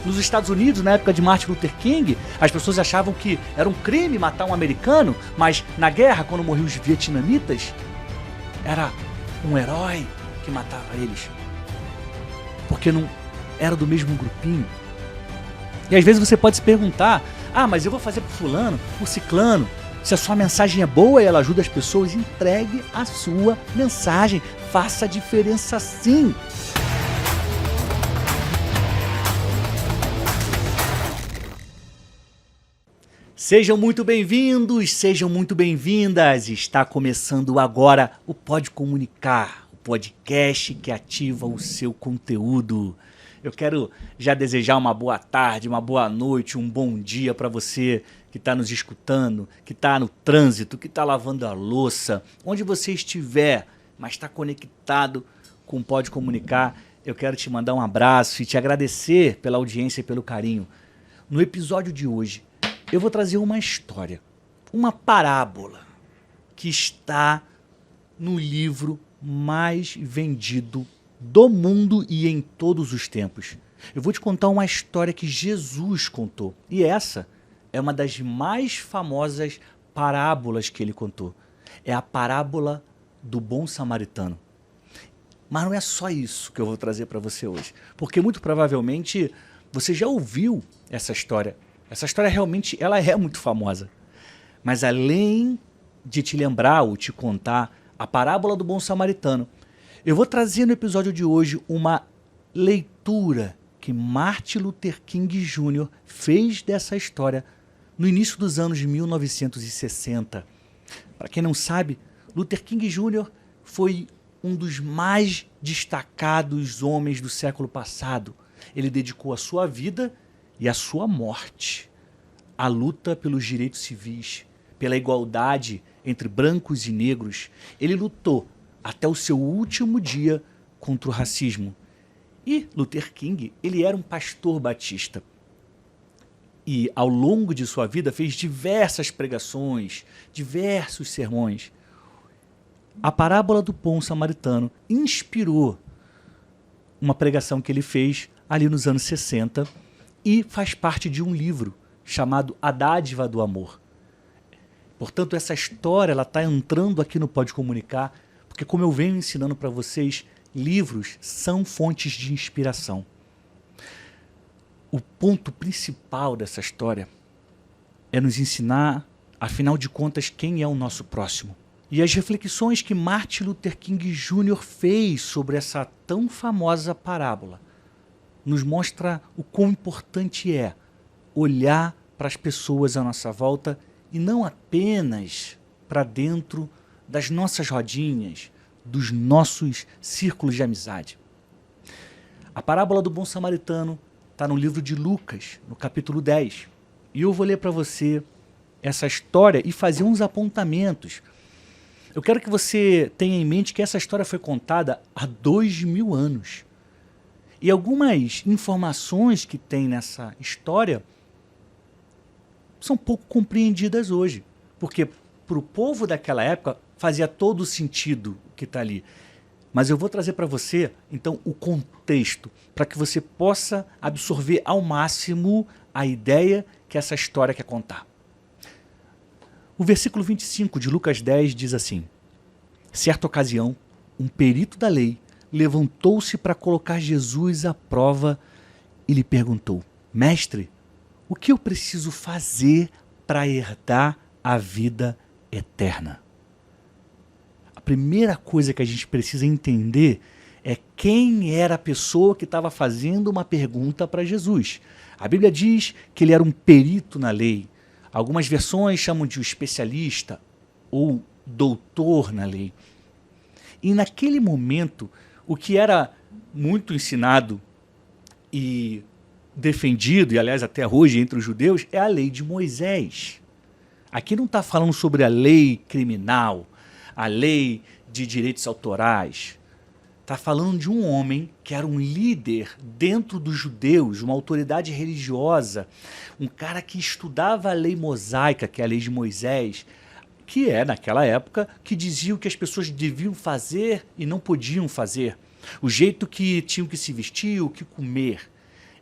Nos Estados Unidos, na época de Martin Luther King, as pessoas achavam que era um crime matar um americano, mas na guerra, quando morriam os vietnamitas, era um herói que matava eles. Porque não era do mesmo grupinho. E às vezes você pode se perguntar, mas eu vou fazer por fulano, por ciclano. Se a sua mensagem é boa e ela ajuda as pessoas, entregue a sua mensagem. Faça a diferença sim. Sejam muito bem-vindos, sejam muito bem-vindas. Está começando agora o Pode Comunicar, o podcast que ativa o seu conteúdo. Eu quero já desejar uma boa tarde, uma boa noite, um bom dia para você que está nos escutando, que está no trânsito, que está lavando a louça, onde você estiver, mas está conectado com o Pode Comunicar. Eu quero te mandar um abraço e te agradecer pela audiência e pelo carinho. No episódio de hoje, eu vou trazer uma história, uma parábola que está no livro mais vendido do mundo e em todos os tempos. Eu vou te contar uma história que Jesus contou. E essa é uma das mais famosas parábolas que ele contou. É a parábola do bom samaritano. Mas não é só isso que eu vou trazer para você hoje. Porque muito provavelmente você já ouviu essa história. Essa história realmente ela é muito famosa. Mas além de te lembrar ou te contar a parábola do bom samaritano, eu vou trazer no episódio de hoje uma leitura que Martin Luther King Jr. fez dessa história no início dos anos de 1960. Para quem não sabe, Luther King Jr. foi um dos mais destacados homens do século passado. Ele dedicou a sua vida e a sua morte à luta pelos direitos civis, pela igualdade entre brancos e negros. Ele lutou até o seu último dia contra o racismo. E Luther King, ele era um pastor batista. E ao longo de sua vida fez diversas pregações, diversos sermões. A parábola do bom samaritano inspirou uma pregação que ele fez ali nos anos 60 e faz parte de um livro chamado A Dádiva do Amor. Portanto, essa história está entrando aqui no Pode Comunicar, porque como eu venho ensinando para vocês, livros são fontes de inspiração. O ponto principal dessa história é nos ensinar, afinal de contas, quem é o nosso próximo. E as reflexões que Martin Luther King Jr. fez sobre essa tão famosa parábola nos mostra o quão importante é olhar para as pessoas à nossa volta e não apenas para dentro das nossas rodinhas, dos nossos círculos de amizade. A parábola do bom samaritano está no livro de Lucas, no capítulo 10. E eu vou ler para você essa história e fazer uns apontamentos. Eu quero que você tenha em mente que essa história foi contada há 2000 anos. E algumas informações que tem nessa história são pouco compreendidas hoje. Porque para o povo daquela época fazia todo sentido o que está ali. Mas eu vou trazer para você, então, o contexto, para que você possa absorver ao máximo a ideia que essa história quer contar. O versículo 25 de Lucas 10 diz assim: certa ocasião, um perito da lei levantou-se para colocar Jesus à prova e lhe perguntou: mestre, o que eu preciso fazer para herdar a vida eterna? A primeira coisa que a gente precisa entender é quem era a pessoa que estava fazendo uma pergunta para Jesus. A Bíblia diz que ele era um perito na lei. Algumas versões chamam de um especialista ou doutor na lei. E naquele momento, o que era muito ensinado e defendido, e aliás até hoje entre os judeus, é a lei de Moisés. Aqui não está falando sobre a lei criminal, a lei de direitos autorais. Está falando de um homem que era um líder dentro dos judeus, uma autoridade religiosa, um cara que estudava a lei mosaica, que é a lei de Moisés, que é, naquela época, que dizia o que as pessoas deviam fazer e não podiam fazer, o jeito que tinham que se vestir, o que comer.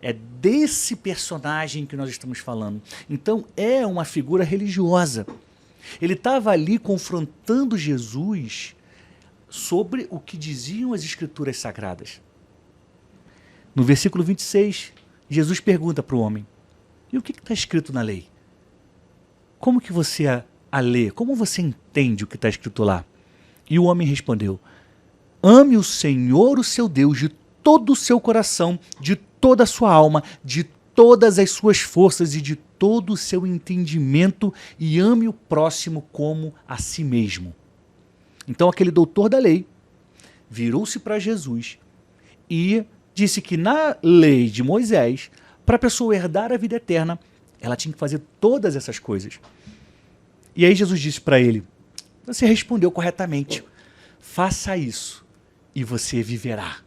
É desse personagem que nós estamos falando. Então, é uma figura religiosa. Ele estava ali confrontando Jesus sobre o que diziam as Escrituras Sagradas. No versículo 26, Jesus pergunta para o homem: e o que está escrito na lei? Como que você a lê? Como você entende o que está escrito lá? E o homem respondeu: ame o Senhor, o seu Deus, de todo o seu coração, de toda a sua alma, de todas as suas forças e de todo o seu entendimento, e ame o próximo como a si mesmo. Então aquele doutor da lei virou-se para Jesus e disse que na lei de Moisés, para a pessoa herdar a vida eterna, ela tinha que fazer todas essas coisas. E aí Jesus disse para ele: você respondeu corretamente, faça isso e você viverá.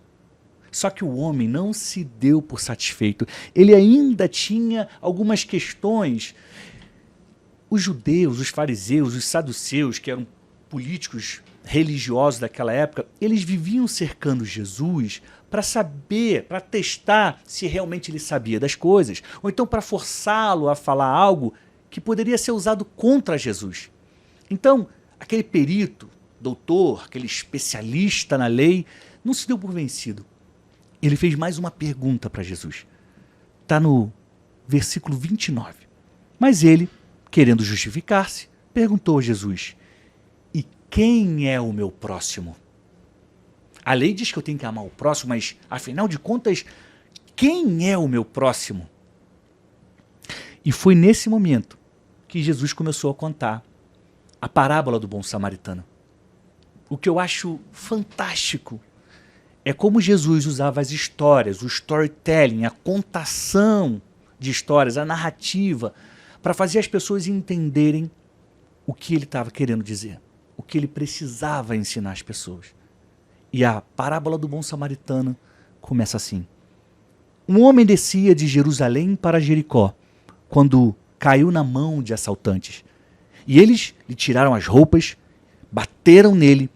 Só que o homem não se deu por satisfeito. Ele ainda tinha algumas questões. Os judeus, os fariseus, os saduceus, que eram políticos religiosos daquela época, eles viviam cercando Jesus para saber, para testar se realmente ele sabia das coisas, ou então para forçá-lo a falar algo que poderia ser usado contra Jesus. Então, aquele perito, doutor, aquele especialista na lei, não se deu por vencido. Ele fez mais uma pergunta para Jesus. Está no versículo 29. Mas ele, querendo justificar-se, perguntou a Jesus: e quem é o meu próximo? A lei diz que eu tenho que amar o próximo, mas, afinal de contas, quem é o meu próximo? E foi nesse momento que Jesus começou a contar a parábola do bom samaritano. O que eu acho fantástico é como Jesus usava as histórias, o storytelling, a contação de histórias, a narrativa, para fazer as pessoas entenderem o que ele estava querendo dizer, o que ele precisava ensinar as pessoas. E a parábola do bom samaritano começa assim. Um homem descia de Jerusalém para Jericó, quando caiu na mão de assaltantes. E eles lhe tiraram as roupas, bateram nele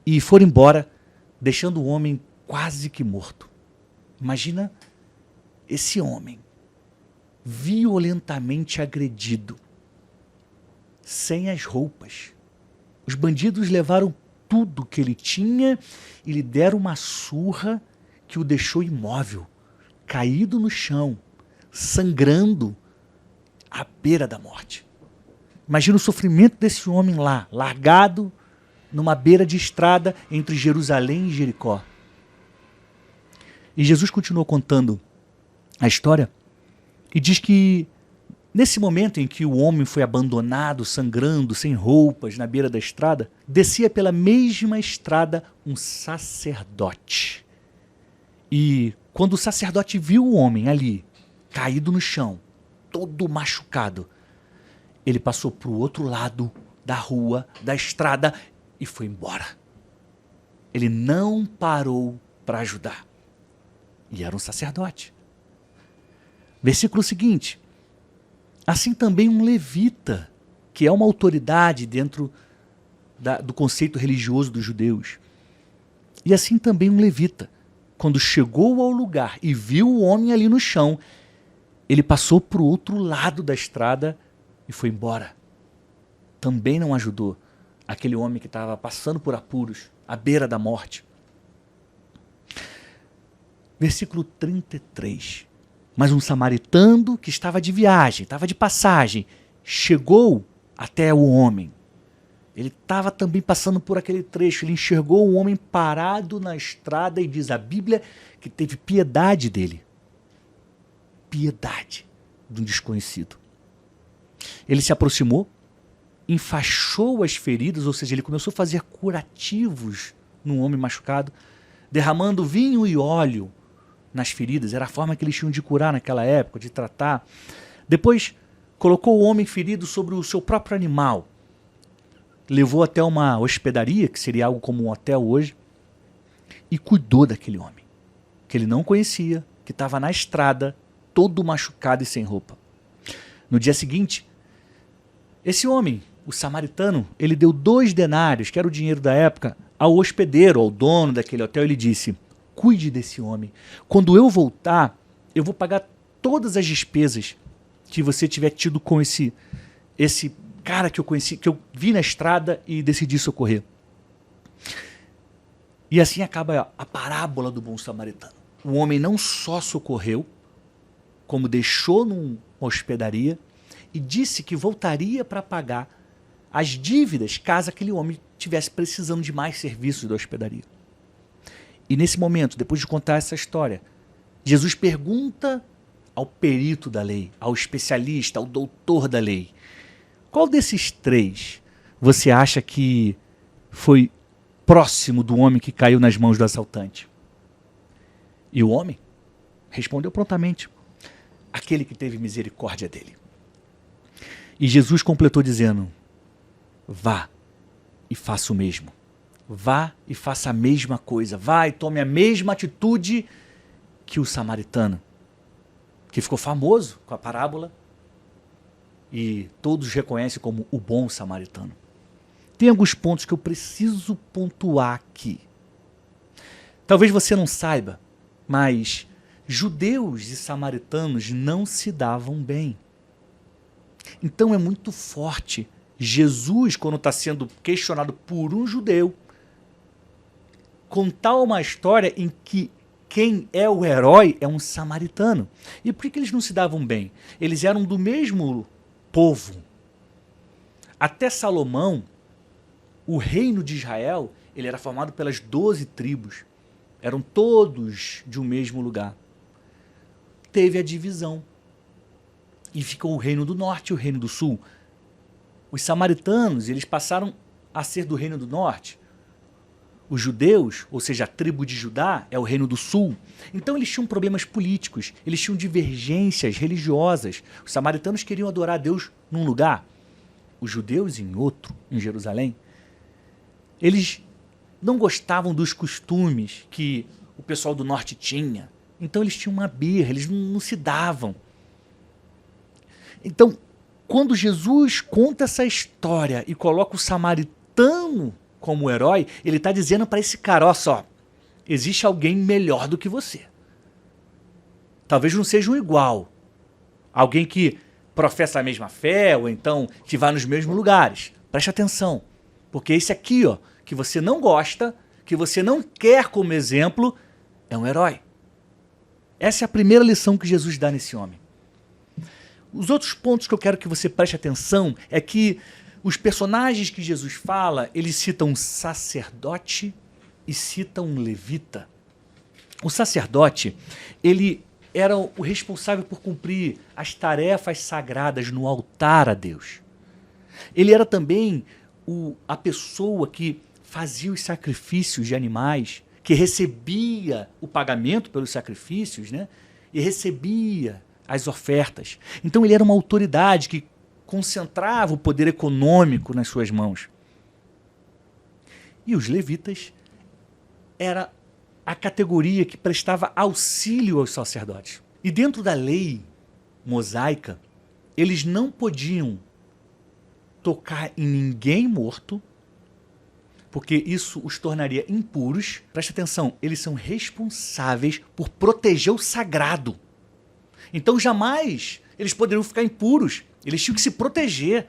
e foram embora, deixando o homem quase que morto. Imagina esse homem violentamente agredido, sem as roupas. Os bandidos levaram tudo que ele tinha e lhe deram uma surra que o deixou imóvel, caído no chão, sangrando, à beira da morte. Imagina o sofrimento desse homem lá, largado numa beira de estrada entre Jerusalém e Jericó. E Jesus continuou contando a história e diz que nesse momento em que o homem foi abandonado, sangrando, sem roupas, na beira da estrada, descia pela mesma estrada um sacerdote. E quando o sacerdote viu o homem ali, caído no chão, todo machucado, ele passou para o outro lado da rua, da estrada, e foi embora. Ele não parou para ajudar. E era um sacerdote. Versículo seguinte. Assim também um levita, que é uma autoridade dentro do conceito religioso dos judeus. E assim também um levita, quando chegou ao lugar e viu o homem ali no chão, ele passou para o outro lado da estrada e foi embora. Também não ajudou aquele homem que estava passando por apuros, à beira da morte. Versículo 33. Mas um samaritano que estava de viagem, estava de passagem, chegou até o homem. Ele estava também passando por aquele trecho, ele enxergou o homem parado na estrada e diz a Bíblia que teve piedade dele. Piedade de um desconhecido. Ele se aproximou, enfaixou as feridas, ou seja, ele começou a fazer curativos no homem machucado, derramando vinho e óleo nas feridas. Era a forma que eles tinham de curar naquela época, de tratar. Depois colocou o homem ferido sobre o seu próprio animal, levou até uma hospedaria, que seria algo como um hotel hoje, e cuidou daquele homem, que ele não conhecia, que estava na estrada, todo machucado e sem roupa. No dia seguinte, esse homem, o samaritano, ele deu 2 denários, que era o dinheiro da época, ao hospedeiro, ao dono daquele hotel. Ele disse: cuide desse homem. Quando eu voltar, eu vou pagar todas as despesas que você tiver tido com esse cara que eu conheci, que eu vi na estrada e decidi socorrer. E assim acaba a parábola do bom samaritano. O homem não só socorreu, como deixou numa hospedaria e disse que voltaria para pagar as dívidas caso aquele homem tivesse precisando de mais serviços da hospedaria. E nesse momento, depois de contar essa história, Jesus pergunta ao perito da lei, ao especialista, ao doutor da lei: qual desses três você acha que foi próximo do homem que caiu nas mãos do assaltante? E o homem respondeu prontamente: aquele que teve misericórdia dele. E Jesus completou dizendo: vá e faça o mesmo. Vá e faça a mesma coisa. Vá e tome a mesma atitude que o samaritano, que ficou famoso com a parábola e todos reconhecem como o bom samaritano. Tem alguns pontos que eu preciso pontuar aqui. Talvez você não saiba, mas judeus e samaritanos não se davam bem. Então é muito forte Jesus, quando está sendo questionado por um judeu, contar uma história em que quem é o herói é um samaritano. E por que eles não se davam bem? Eles eram do mesmo povo. Até Salomão, o reino de Israel, ele era formado pelas 12 tribos. Eram todos de um mesmo lugar. Teve a divisão. E ficou o reino do norte e o reino do sul. Os samaritanos, eles passaram a ser do reino do norte. Os judeus, ou seja, a tribo de Judá, é o reino do sul. Então eles tinham problemas políticos, eles tinham divergências religiosas. Os samaritanos queriam adorar a Deus num lugar, os judeus em outro, em Jerusalém. Eles não gostavam dos costumes que o pessoal do norte tinha. Então eles tinham uma birra, eles não se davam. Então, quando Jesus conta essa história e coloca o samaritano como herói, ele está dizendo para esse cara: ó só, existe alguém melhor do que você. Talvez não seja um igual. Alguém que professa a mesma fé, ou então que vai nos mesmos lugares. Preste atenção, porque esse aqui, ó, que você não gosta, que você não quer como exemplo, é um herói. Essa é a primeira lição que Jesus dá nesse homem. Os outros pontos que eu quero que você preste atenção é que os personagens que Jesus fala, eles citam um sacerdote e citam um levita. O sacerdote, ele era o responsável por cumprir as tarefas sagradas no altar a Deus. Ele era também a pessoa que fazia os sacrifícios de animais, que recebia o pagamento pelos sacrifícios, né? E recebia as ofertas. Então ele era uma autoridade que concentrava o poder econômico nas suas mãos. E os levitas era a categoria que prestava auxílio aos sacerdotes. E dentro da lei mosaica, eles não podiam tocar em ninguém morto, porque isso os tornaria impuros. Preste atenção, eles são responsáveis por proteger o sagrado. Então jamais eles poderiam ficar impuros. Eles tinham que se proteger.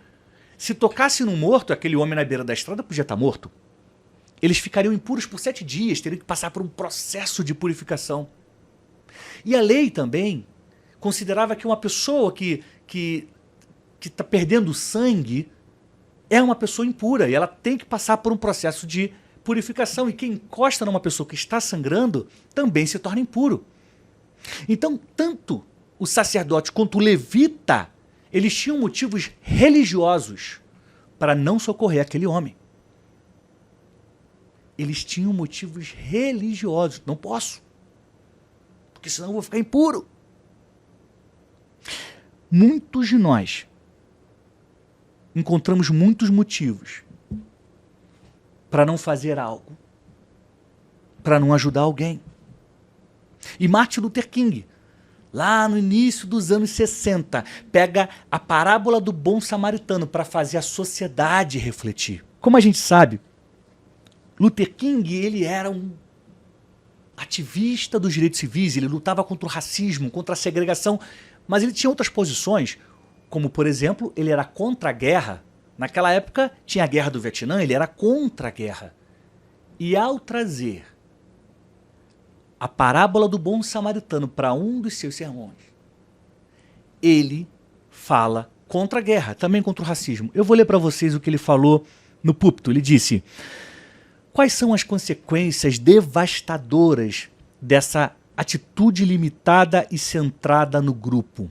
Se tocasse no morto, aquele homem na beira da estrada podia estar morto. Eles ficariam impuros por 7 dias, teriam que passar por um processo de purificação. E a lei também considerava que uma pessoa que está perdendo sangue é uma pessoa impura e ela tem que passar por um processo de purificação. E quem encosta numa pessoa que está sangrando também se torna impuro. Então, tanto o sacerdote quanto o levita, eles tinham motivos religiosos para não socorrer aquele homem. Eles tinham motivos religiosos. Não posso, porque senão eu vou ficar impuro. Muitos de nós encontramos muitos motivos para não fazer algo, para não ajudar alguém. E Martin Luther King, lá no início dos anos 60, pega a parábola do bom samaritano para fazer a sociedade refletir. Como a gente sabe, Luther King, ele era ativista dos direitos civis, ele lutava contra o racismo, contra a segregação, mas ele tinha outras posições, como, por exemplo, ele era contra a guerra. Naquela época tinha a guerra do Vietnã, ele era contra a guerra. E ao trazer a parábola do bom samaritano para um dos seus sermões, ele fala contra a guerra, também contra o racismo. Eu vou ler para vocês o que ele falou no púlpito. Ele disse: quais são as consequências devastadoras dessa atitude limitada e centrada no grupo?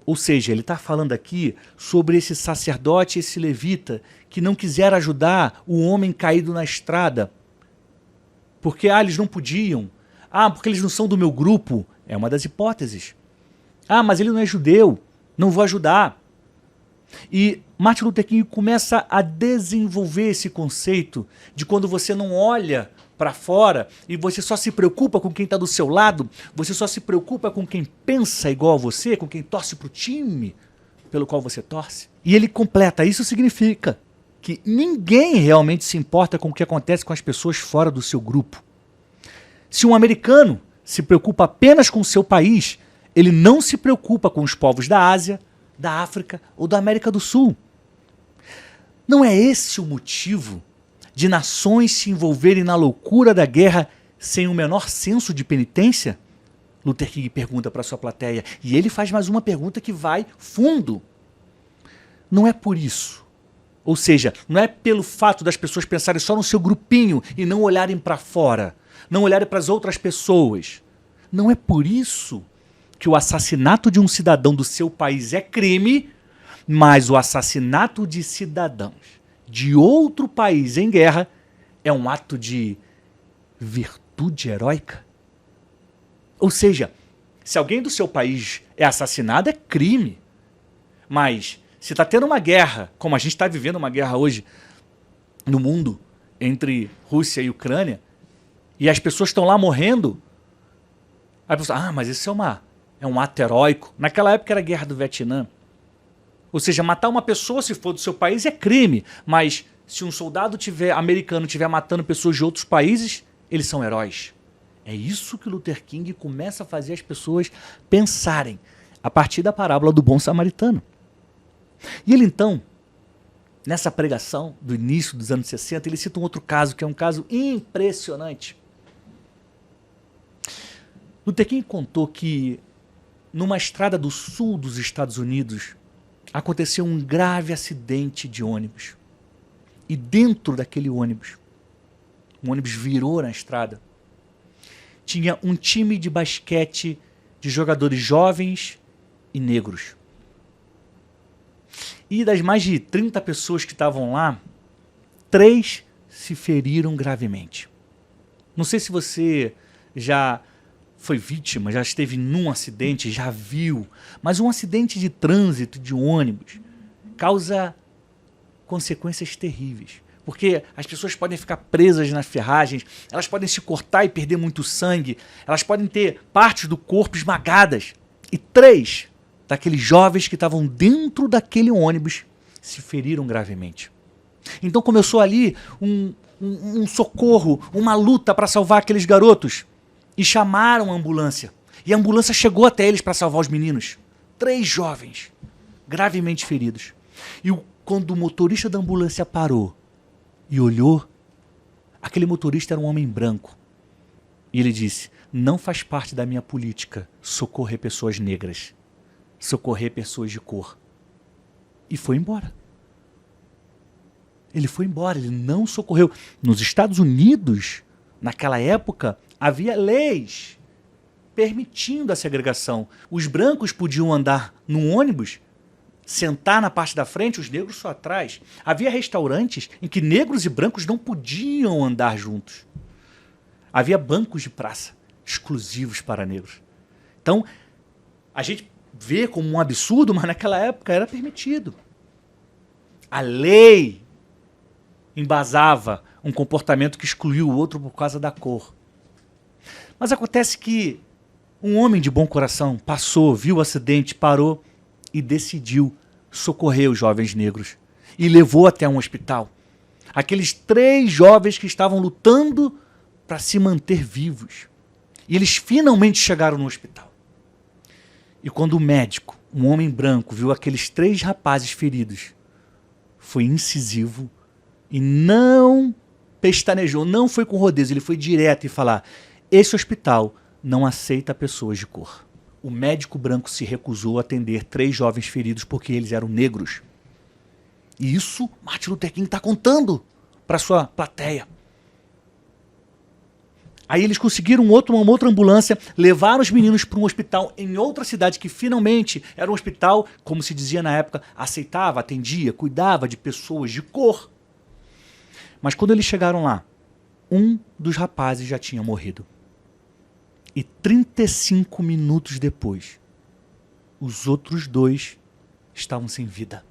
Ou seja, ele está falando aqui sobre esse sacerdote, esse levita, que não quiser ajudar o homem caído na estrada. Porque eles não podiam. Porque eles não são do meu grupo. É uma das hipóteses. Mas ele não é judeu, não vou ajudar. E Martin Luther King começa a desenvolver esse conceito de quando você não olha para fora e você só se preocupa com quem está do seu lado, você só se preocupa com quem pensa igual a você, com quem torce para o time pelo qual você torce. E ele completa: isso significa que ninguém realmente se importa com o que acontece com as pessoas fora do seu grupo. Se um americano se preocupa apenas com o seu país, ele não se preocupa com os povos da Ásia, da África ou da América do Sul. Não é esse o motivo de nações se envolverem na loucura da guerra sem o menor senso de penitência? Luther King pergunta para sua plateia. E ele faz mais uma pergunta que vai fundo. Não é por isso. Ou seja, não é pelo fato das pessoas pensarem só no seu grupinho e não olharem para fora, não olharem para as outras pessoas. Não é por isso que o assassinato de um cidadão do seu país é crime, mas o assassinato de cidadãos de outro país em guerra é um ato de virtude heróica? Ou seja, se alguém do seu país é assassinado, é crime. Mas se está tendo uma guerra, como a gente está vivendo uma guerra hoje no mundo, entre Rússia e Ucrânia, e as pessoas estão lá morrendo, aí a pessoa, mas isso é um ato heróico. Naquela época era a guerra do Vietnã. Ou seja, matar uma pessoa, se for do seu país, é crime. Mas se um soldado americano estiver matando pessoas de outros países, eles são heróis. É isso que Luther King começa a fazer as pessoas pensarem a partir da parábola do bom samaritano. E ele então, nessa pregação do início dos anos 60, ele cita um outro caso, que é um caso impressionante. Luther King contou que numa estrada do sul dos Estados Unidos aconteceu um grave acidente de ônibus. E dentro daquele ônibus, o ônibus virou na estrada, tinha um time de basquete de jogadores jovens e negros. E das mais de 30 pessoas que estavam lá, 3 se feriram gravemente. Não sei se você já foi vítima, já esteve num acidente, já viu, mas um acidente de trânsito, de ônibus, causa consequências terríveis. Porque as pessoas podem ficar presas nas ferragens, elas podem se cortar e perder muito sangue, elas podem ter partes do corpo esmagadas. E 3 daqueles jovens que estavam dentro daquele ônibus se feriram gravemente. Então começou ali um socorro, uma luta para salvar aqueles garotos. E chamaram a ambulância. E a ambulância chegou até eles para salvar os meninos. 3 jovens, gravemente feridos. E quando o motorista da ambulância parou e olhou, aquele motorista era um homem branco. E ele disse: não faz parte da minha política socorrer pessoas negras, socorrer pessoas de cor. E foi embora. Ele foi embora, ele não socorreu. Nos Estados Unidos, naquela época, havia leis permitindo a segregação. Os brancos podiam andar num ônibus, sentar na parte da frente, os negros só atrás. Havia restaurantes em que negros e brancos não podiam andar juntos. Havia bancos de praça exclusivos para negros. Então, a gente vê como um absurdo, mas naquela época era permitido. A lei embasava um comportamento que excluiu o outro por causa da cor. Mas acontece que um homem de bom coração passou, viu o acidente, parou e decidiu socorrer os jovens negros. E levou até um hospital aqueles 3 jovens que estavam lutando para se manter vivos. E eles finalmente chegaram no hospital. E quando o médico, um homem branco, viu aqueles 3 rapazes feridos, foi incisivo e não pestanejou, não foi com rodeios, ele foi direto e falar: esse hospital não aceita pessoas de cor. O médico branco se recusou a atender 3 jovens feridos porque eles eram negros. E isso Martin Luther King está contando para sua plateia. Aí eles conseguiram uma outra ambulância, levaram os meninos para um hospital em outra cidade que finalmente era um hospital, como se dizia na época, aceitava, atendia, cuidava de pessoas de cor. Mas quando eles chegaram lá, um dos rapazes já tinha morrido. E 35 minutos depois, os outros 2 estavam sem vida.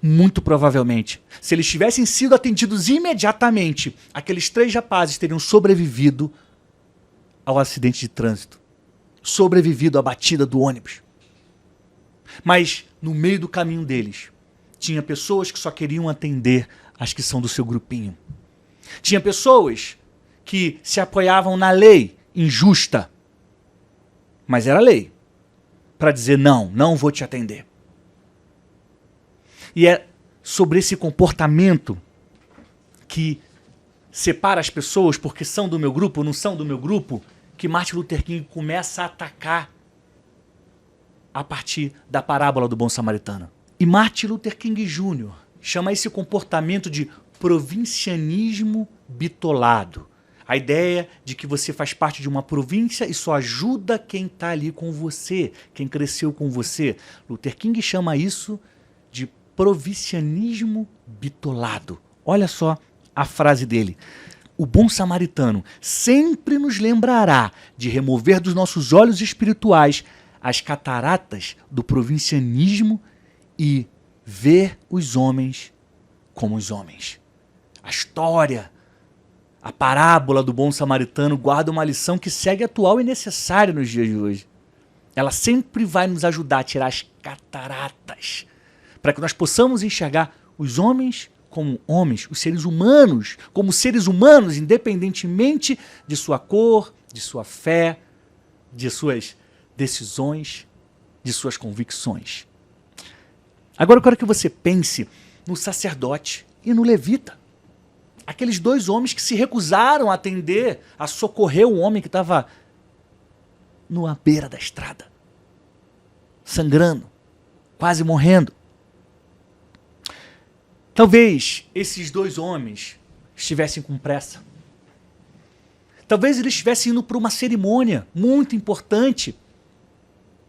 Muito provavelmente, se eles tivessem sido atendidos imediatamente, aqueles 3 rapazes teriam sobrevivido ao acidente de trânsito, sobrevivido à batida do ônibus. Mas no meio do caminho deles, tinha pessoas que só queriam atender as que são do seu grupinho. Tinha pessoas que se apoiavam na lei injusta, mas era lei, para dizer não vou te atender. E é sobre esse comportamento que separa as pessoas porque são do meu grupo ou não são do meu grupo, que Martin Luther King começa a atacar a partir da parábola do bom samaritano. E Martin Luther King Jr. chama esse comportamento de provincianismo bitolado. A ideia de que você faz parte de uma província e só ajuda quem está ali com você, quem cresceu com você. Luther King chama isso de provincianismo bitolado. Olha só a frase dele. O bom samaritano sempre nos lembrará de remover dos nossos olhos espirituais as cataratas do provincianismo e ver os homens como os homens. A história, a parábola do bom samaritano guarda uma lição que segue atual e necessária nos dias de hoje. Ela sempre vai nos ajudar a tirar as cataratas, para que nós possamos enxergar os homens como homens, os seres humanos como seres humanos, independentemente de sua cor, de sua fé, de suas decisões, de suas convicções. Agora eu quero que você pense no sacerdote e no levita. Aqueles 2 homens que se recusaram a atender, a socorrer o homem que estava na beira da estrada, sangrando, quase morrendo. Talvez esses 2 homens estivessem com pressa. Talvez eles estivessem indo para uma cerimônia muito importante,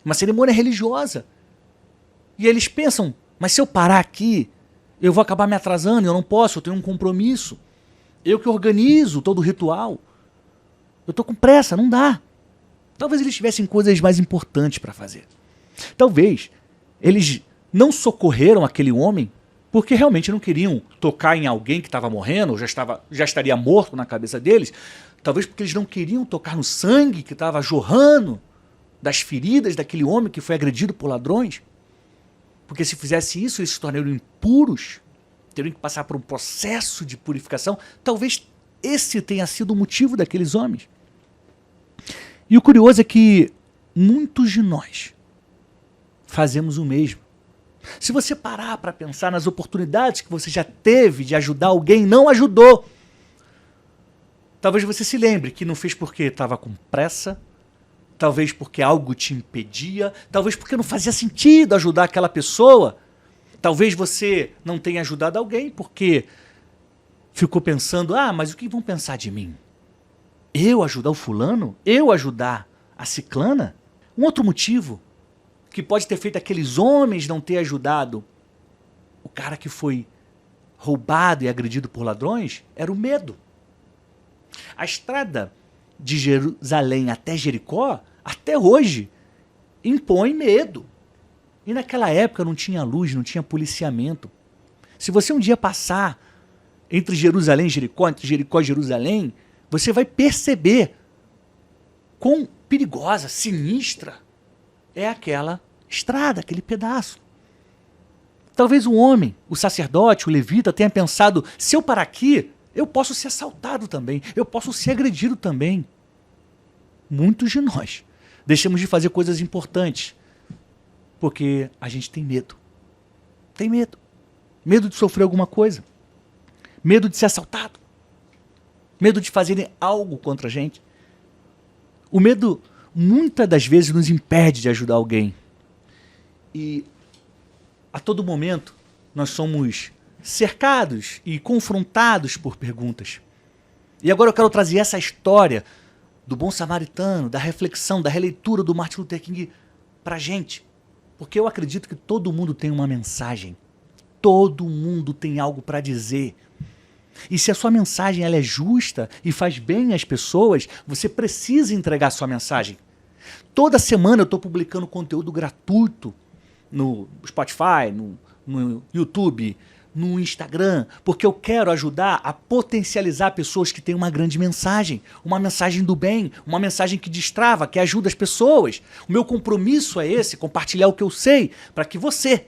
uma cerimônia religiosa. E eles pensam, mas se eu parar aqui, eu vou acabar me atrasando, eu não posso, eu tenho um compromisso. Eu que organizo todo o ritual. Eu estou com pressa, não dá. Talvez eles tivessem coisas mais importantes para fazer. Talvez eles não socorreram aquele homem porque realmente não queriam tocar em alguém que estava morrendo, ou já estaria morto na cabeça deles. Talvez porque eles não queriam tocar no sangue que estava jorrando das feridas daquele homem que foi agredido por ladrões. Porque se fizesse isso, eles se tornariam impuros, teriam que passar por um processo de purificação. Talvez esse tenha sido o motivo daqueles homens. E o curioso é que muitos de nós fazemos o mesmo. Se você parar para pensar nas oportunidades que você já teve de ajudar alguém e não ajudou, talvez você se lembre que não fez porque estava com pressa, talvez porque algo te impedia, talvez porque não fazia sentido ajudar aquela pessoa, talvez você não tenha ajudado alguém porque ficou pensando, mas o que vão pensar de mim? Eu ajudar o fulano? Eu ajudar a ciclana? Um outro motivo que pode ter feito aqueles homens não ter ajudado o cara que foi roubado e agredido por ladrões era o medo. A estrada de Jerusalém até Jericó, até hoje, impõe medo. E naquela época não tinha luz, não tinha policiamento. Se você um dia passar entre Jerusalém e Jericó, entre Jericó e Jerusalém, você vai perceber quão perigosa, sinistra é aquela estrada, aquele pedaço. Talvez o homem, o sacerdote, o levita tenha pensado, se eu parar aqui, eu posso ser assaltado também, eu posso ser agredido também. muitos de nós, deixamos de fazer coisas importantes porque a gente tem medo. Tem medo. Medo de sofrer alguma coisa. Medo de ser assaltado. Medo de fazerem algo contra a gente. O medo, muitas das vezes, nos impede de ajudar alguém. E a todo momento, nós somos cercados e confrontados por perguntas. E agora eu quero trazer essa história do bom samaritano, da reflexão, da releitura do Martin Luther King pra gente. Porque eu acredito que todo mundo tem uma mensagem. Todo mundo tem algo para dizer. E se a sua mensagem ela é justa e faz bem às pessoas, você precisa entregar a sua mensagem. Toda semana eu estou publicando conteúdo gratuito no Spotify, no YouTube, no Instagram, porque eu quero ajudar a potencializar pessoas que têm uma grande mensagem, uma mensagem do bem, uma mensagem que destrava, que ajuda as pessoas. O meu compromisso é esse, compartilhar o que eu sei, para que você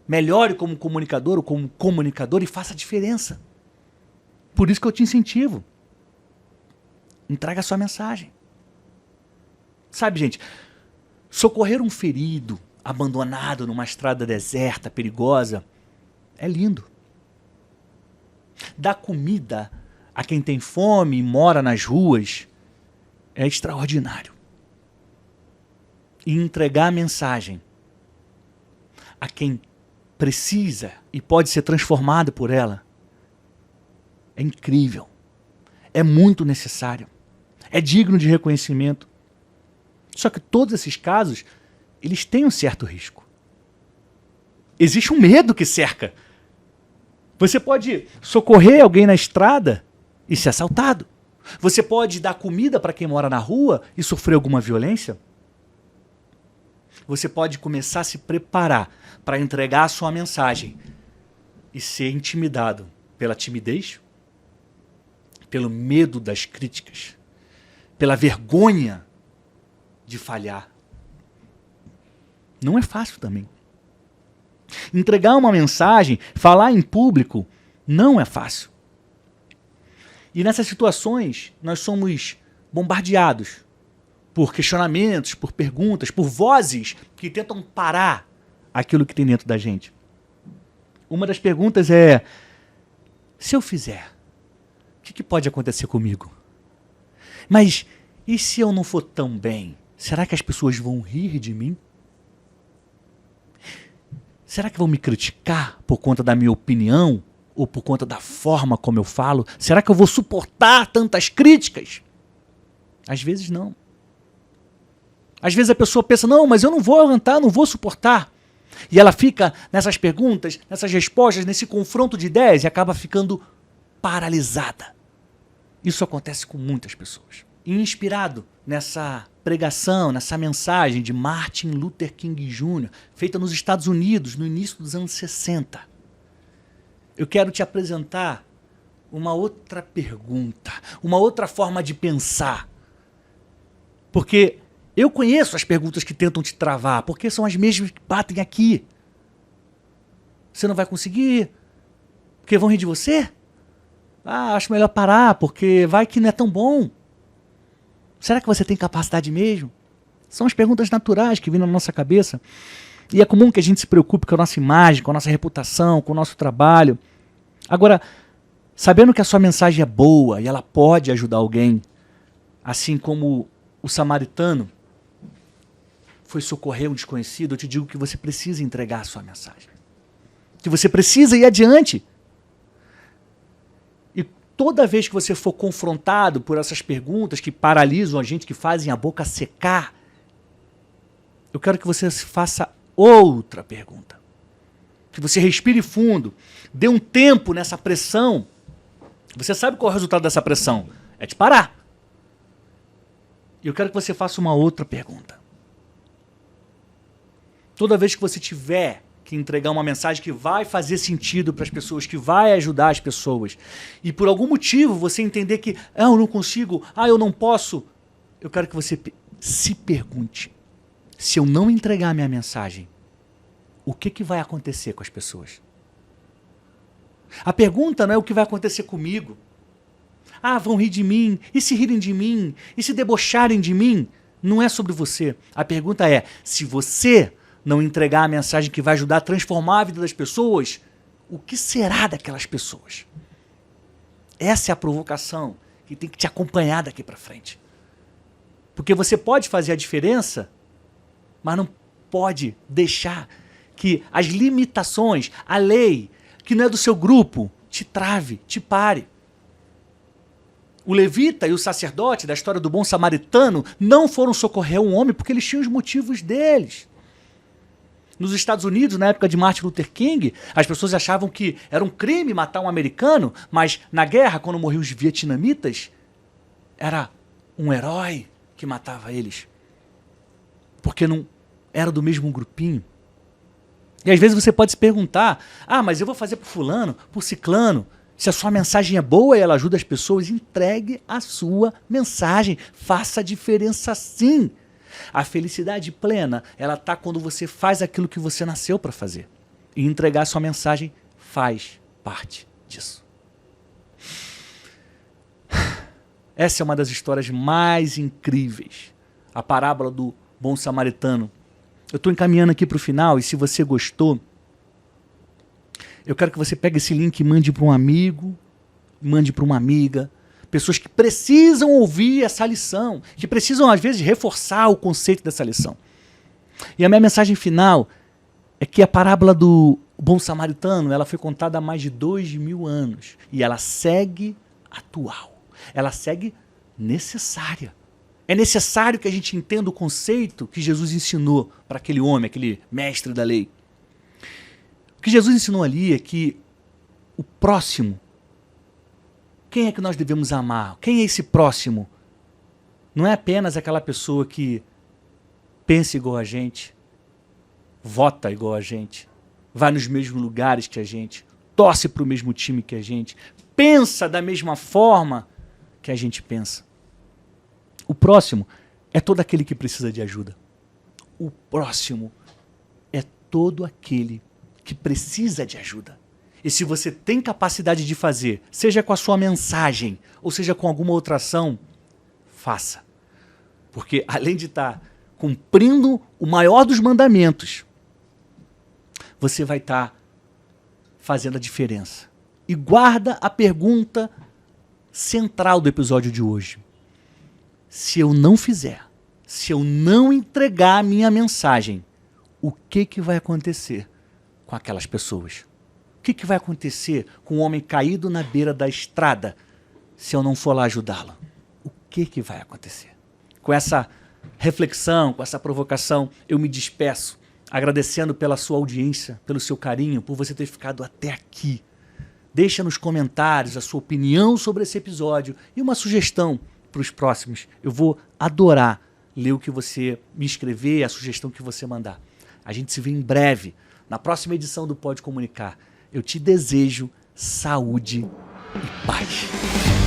melhore como comunicador ou como comunicador e faça a diferença. Por isso que eu te incentivo. Entrega a sua mensagem. Sabe, gente, socorrer um ferido, abandonado numa estrada deserta, perigosa, é lindo. Dar comida a quem tem fome e mora nas ruas é extraordinário. E entregar a mensagem a quem precisa e pode ser transformado por ela é incrível. É muito necessário. É digno de reconhecimento. Só que todos esses casos, eles têm um certo risco. Existe um medo que cerca. Você pode socorrer alguém na estrada e ser assaltado. Você pode dar comida para quem mora na rua e sofrer alguma violência. Você pode começar a se preparar para entregar a sua mensagem e ser intimidado pela timidez, pelo medo das críticas, pela vergonha de falhar. Não é fácil também. Entregar uma mensagem, falar em público, não é fácil. E nessas situações, nós somos bombardeados por questionamentos, por perguntas, por vozes que tentam parar aquilo que tem dentro da gente. Uma das perguntas é: se eu fizer, o que pode acontecer comigo? Mas e se eu não for tão bem? Será que as pessoas vão rir de mim? Será que vão me criticar por conta da minha opinião? Ou por conta da forma como eu falo? Será que eu vou suportar tantas críticas? Às vezes não. Às vezes a pessoa pensa: não, mas eu não vou aguentar, não vou suportar. E ela fica nessas perguntas, nessas respostas, nesse confronto de ideias e acaba ficando paralisada. Isso acontece com muitas pessoas. E inspirado nessa pregação, nessa mensagem de Martin Luther King Jr., feita nos Estados Unidos no início dos anos 60, eu quero te apresentar uma outra pergunta, uma outra forma de pensar. Porque eu conheço as perguntas que tentam te travar, porque são as mesmas que batem aqui. Você não vai conseguir? Porque vão rir de você? Ah, acho melhor parar, porque vai que não é tão bom. Será que você tem capacidade mesmo? São as perguntas naturais que vêm na nossa cabeça. E é comum que a gente se preocupe com a nossa imagem, com a nossa reputação, com o nosso trabalho. Agora, sabendo que a sua mensagem é boa e ela pode ajudar alguém, assim como o samaritano foi socorrer um desconhecido, eu te digo que você precisa entregar a sua mensagem. Que você precisa ir adiante. E toda vez que você for confrontado por essas perguntas que paralisam a gente, que fazem a boca secar, eu quero que você faça outra pergunta. Que você respire fundo, dê um tempo nessa pressão. Você sabe qual é o resultado dessa pressão? É te parar. E eu quero que você faça uma outra pergunta. Toda vez que você tiver que entregar uma mensagem que vai fazer sentido para as pessoas, que vai ajudar as pessoas, e por algum motivo você entender que eu não consigo, eu não posso, eu quero que você se pergunte: se eu não entregar a minha mensagem, o que vai acontecer com as pessoas? A pergunta não é o que vai acontecer comigo. Ah, vão rir de mim, e se rirem de mim, e se debocharem de mim, não é sobre você. A pergunta é, se você não entregar a mensagem que vai ajudar a transformar a vida das pessoas, o que será daquelas pessoas? Essa é a provocação que tem que te acompanhar daqui para frente. Porque você pode fazer a diferença, mas não pode deixar que as limitações, a lei, que não é do seu grupo, te trave, te pare. O levita e o sacerdote da história do bom samaritano não foram socorrer um homem porque eles tinham os motivos deles. Nos Estados Unidos, na época de Martin Luther King, as pessoas achavam que era um crime matar um americano, mas na guerra, quando morriam os vietnamitas, era um herói que matava eles. Porque não era do mesmo grupinho. E às vezes você pode se perguntar, mas eu vou fazer por fulano, por ciclano. Se a sua mensagem é boa e ela ajuda as pessoas, entregue a sua mensagem. Faça a diferença sim. A felicidade plena, ela está quando você faz aquilo que você nasceu para fazer. E entregar a sua mensagem faz parte disso. Essa é uma das histórias mais incríveis. A parábola do bom samaritano. Eu estou encaminhando aqui para o final e se você gostou, eu quero que você pegue esse link e mande para um amigo, mande para uma amiga. Pessoas que precisam ouvir essa lição, que precisam às vezes reforçar o conceito dessa lição. E a minha mensagem final é que a parábola do bom samaritano, ela foi contada há mais de 2000 anos e ela segue atual. Ela segue necessária. É necessário que a gente entenda o conceito que Jesus ensinou para aquele homem, aquele mestre da lei. O que Jesus ensinou ali é que o próximo, quem é que nós devemos amar? Quem é esse próximo? Não é apenas aquela pessoa que pensa igual a gente, vota igual a gente, vai nos mesmos lugares que a gente, torce para o mesmo time que a gente, pensa da mesma forma que a gente pensa. O próximo é todo aquele que precisa de ajuda. O próximo é todo aquele que precisa de ajuda. E se você tem capacidade de fazer, seja com a sua mensagem, ou seja com alguma outra ação, faça. Porque além de estar cumprindo o maior dos mandamentos, você vai estar fazendo a diferença. E guarda a pergunta central do episódio de hoje. Se eu não fizer, se eu não entregar a minha mensagem, o que vai acontecer com aquelas pessoas? O que vai acontecer com o homem caído na beira da estrada se eu não for lá ajudá-lo? O que vai acontecer? Com essa reflexão, com essa provocação, eu me despeço, agradecendo pela sua audiência, pelo seu carinho, por você ter ficado até aqui. Deixa nos comentários a sua opinião sobre esse episódio e uma sugestão para os próximos. Eu vou adorar ler o que você me escrever, a sugestão que você mandar. A gente se vê em breve, na próxima edição do Pode Comunicar. Eu te desejo saúde e paz.